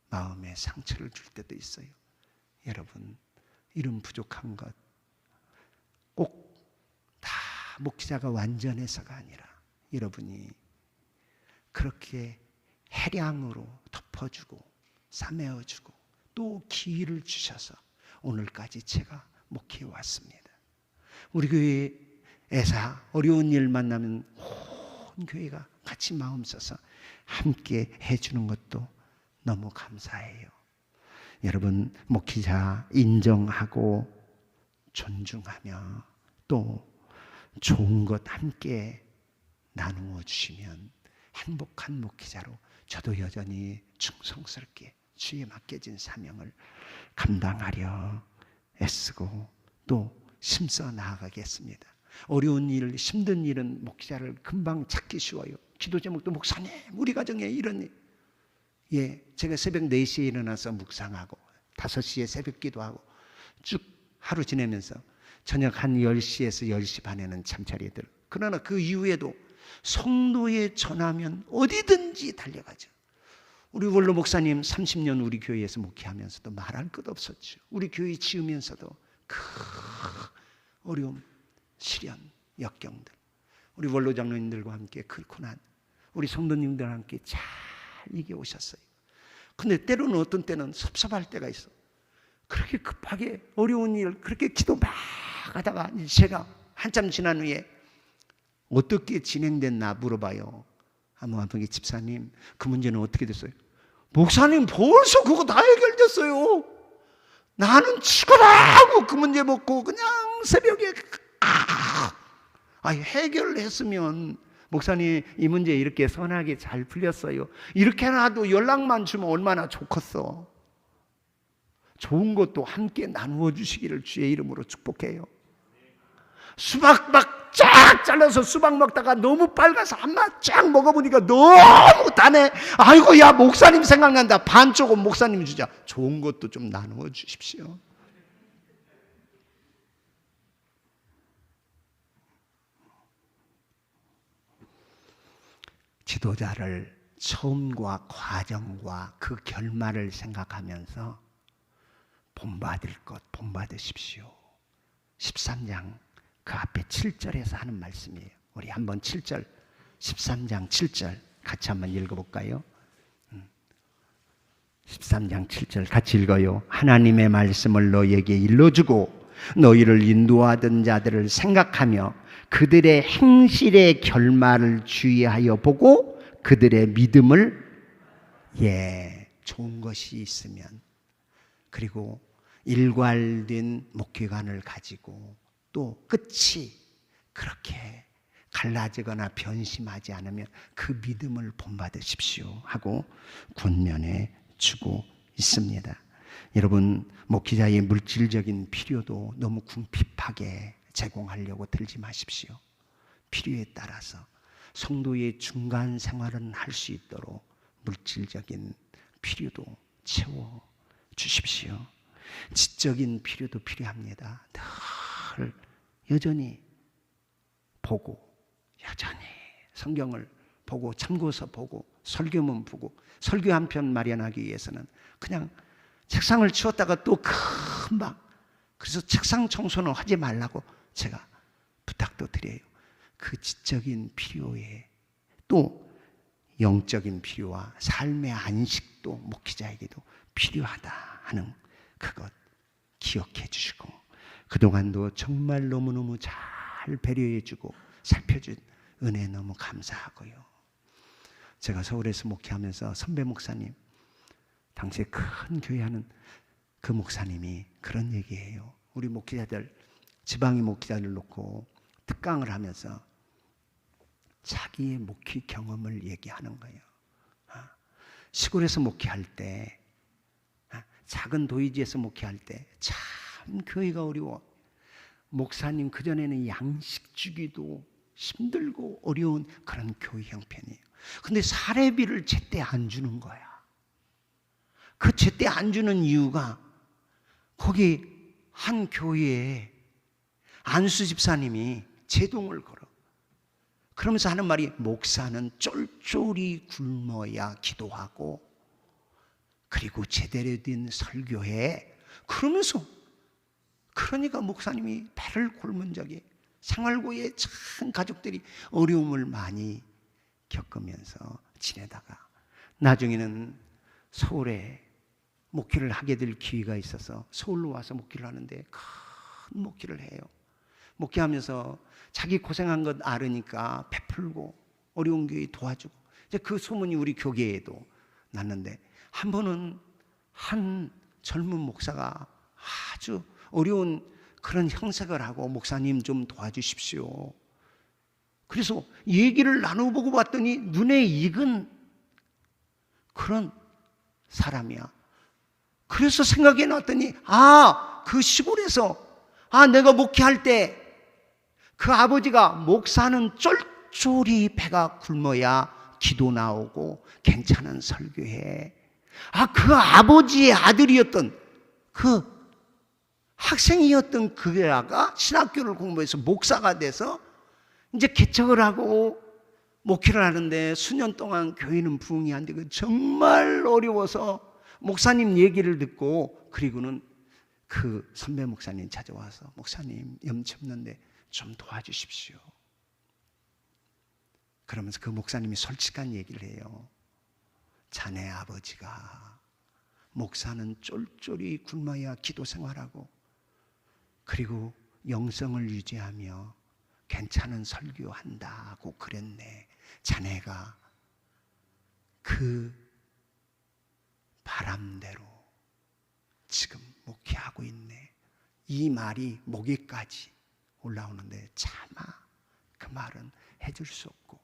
마음에 상처를 줄 때도 있어요. 여러분, 이런 부족한 것 꼭 다 목회자가 완전해서가 아니라 여러분이 그렇게 해량으로 덮어주고 싸매어주고 또 기회를 주셔서 오늘까지 제가 목회해 왔습니다. 우리 교회 애사 어려운 일 만나면 온 교회가 같이 마음 써서 함께 해주는 것도 너무 감사해요. 여러분, 목회자 인정하고 존중하며 또 좋은 것 함께 나누어 주시면 행복한 목회자로 저도 여전히 충성스럽게 주에 맡겨진 사명을 감당하려 애쓰고 또 힘써 나아가겠습니다. 어려운 일, 힘든 일은 목회자를 금방 찾기 쉬워요. 기도 제목도 목사님, 우리 가정에 이런 일. 예, 제가 새벽 4시에 일어나서 묵상하고 5시에 새벽 기도하고 쭉 하루 지내면서 저녁 한 10시에서 10시 반에는 잠자리에 들어. 그러나 그 이후에도 성도에 전하면 어디든지 달려가죠. 우리 원로 목사님 30년 우리 교회에서 목회하면서도 말할 것 없었죠. 우리 교회 지으면서도 그 어려움, 시련, 역경들, 우리 원로 장로님들과 함께 그 고난, 우리 성도님들과 함께 잘 이겨오셨어요. 근데 때로는 어떤 때는 섭섭할 때가 있어. 그렇게 급하게 어려운 일 그렇게 기도 막 하다가 제가 한참 지난 후에 어떻게 진행됐나 물어봐요. 한번 집사님 그 문제는 어떻게 됐어요? 목사님 벌써 그거 다 해결됐어요. 나는 죽어라고 그 문제 먹고 그냥 새벽에 해결했으면 목사님 이 문제 이렇게 선하게 잘 풀렸어요. 이렇게라도 연락만 주면 얼마나 좋겠어. 좋은 것도 함께 나누어 주시기를 주의 이름으로 축복해요. 수박 막 쫙 잘라서 수박 먹다가 너무 빨가서 한 맛 쫙 먹어보니까 너무 다네. 아이고 야 목사님 생각난다. 반 조금 목사님 주자. 좋은 것도 좀 나누어 주십시오. 지도자를 처음과 과정과 그 결말을 생각하면서 본받을 것 본받으십시오. 13장 그 앞에 7절에서 하는 말씀이에요. 우리 한번 7절 13장 7절 같이 한번 읽어볼까요? 13장 7절 같이 읽어요. 하나님의 말씀을 너희에게 일러주고 너희를 인도하던 자들을 생각하며 그들의 행실의 결말을 주의하여 보고 그들의 믿음을 좋은 것이 있으면 그리고 일괄된 목회관을 가지고 또 끝이 그렇게 갈라지거나 변심하지 않으면 그 믿음을 본받으십시오 하고 권면해 주고 있습니다. 여러분 목회자의 물질적인 필요도 너무 궁핍하게 제공하려고 들지 마십시오. 필요에 따라서 성도의 중간 생활은 할 수 있도록 물질적인 필요도 채워 주십시오. 지적인 필요도 필요합니다. 늘 여전히 보고 여전히 성경을 보고 참고서 보고 설교문 보고 설교 한 편 마련하기 위해서는 그냥 책상을 치웠다가 또 금방 그래서 책상 청소는 하지 말라고 제가 부탁도 드려요. 그 지적인 필요에 또 영적인 필요와 삶의 안식도 목회자에게도 필요하다 하는 그것 기억해 주시고 그동안도 정말 너무너무 잘 배려해 주고 살펴준 은혜 너무 감사하고요. 제가 서울에서 목회하면서 선배 목사님 당시에 큰 교회 하는 그 목사님이 그런 얘기해요. 우리 목회자들 지방의 목회자들 놓고 특강을 하면서 자기의 목회 경험을 얘기하는 거예요. 시골에서 목회할 때 작은 도의지에서 목회할 때 참 교회가 어려워. 목사님 그전에는 양식 주기도 힘들고 어려운 그런 교회 형편이에요. 근데 사례비를 제때 안 주는 거야. 그 제때 안 주는 이유가 거기 한 교회에 안수 집사님이 제동을 걸어. 그러면서 하는 말이 목사는 쫄쫄이 굶어야 기도하고 그리고 제대로 된 설교해. 그러면서 그러니까 목사님이 배를 굶은 적이 생활고에 참 가족들이 어려움을 많이 겪으면서 지내다가 나중에는 서울에 목회를 하게 될 기회가 있어서 서울로 와서 목회를 하는데 큰 목회를 해요. 목회하면서 자기 고생한 것 알으니까 베풀고 어려운 교회 도와주고, 이제 그 소문이 우리 교계에도 났는데, 한 번은 한 젊은 목사가 아주 어려운 그런 형색을 하고, 목사님 좀 도와주십시오. 그래서 얘기를 나눠보고 봤더니 눈에 익은 그런 사람이야. 그래서 생각해 놨더니, 그 시골에서 내가 목회할 때 그 아버지가 목사는 쫄쫄이 배가 굶어야 기도 나오고 괜찮은 설교해. 그 아버지의 아들이었던 그 학생이었던 그 아가 신학교를 공부해서 목사가 돼서 이제 개척을 하고 목회를 하는데, 수년 동안 교회는 부흥이 안 되고 정말 어려워서 목사님 얘기를 듣고, 그리고는 그 선배 목사님 찾아와서, 목사님 염치 없는데 좀 도와주십시오. 그러면서 그 목사님이 솔직한 얘기를 해요. 자네 아버지가 목사는 쫄쫄이 굶어야 기도 생활하고, 그리고 영성을 유지하며 괜찮은 설교한다고 그랬네. 자네가 그 바람대로 지금 목회하고 있네. 이 말이 목에까지 올라오는데 차마 그 말은 해줄 수 없고,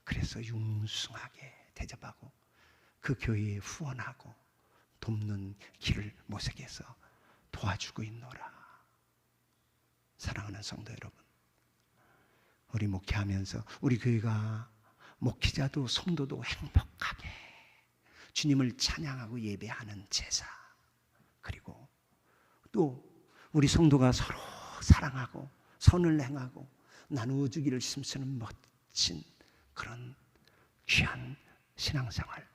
그래서 융숭하게 대접하고 그 교회에 후원하고 돕는 길을 모색해서 도와주고 있노라. 사랑하는 성도 여러분, 우리 목회하면서 우리 교회가 목회자도 성도도 행복하게 주님을 찬양하고 예배하는 제사, 그리고 또 우리 성도가 서로 사랑하고 선을 행하고 나누어 주기를 힘쓰는 멋진 그런 귀한 신앙생활,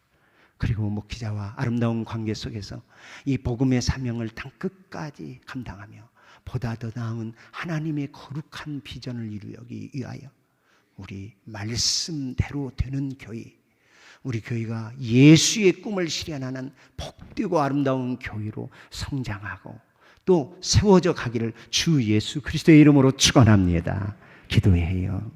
그리고 목회자와 아름다운 관계 속에서 이 복음의 사명을 땅 끝까지 감당하며 보다 더 나은 하나님의 거룩한 비전을 이루기 위하여 우리 말씀대로 되는 교회, 우리 교회가 예수의 꿈을 실현하는 복되고 아름다운 교회로 성장하고 또 세워져 가기를 주 예수 그리스도의 이름으로 축원합니다. 기도해요.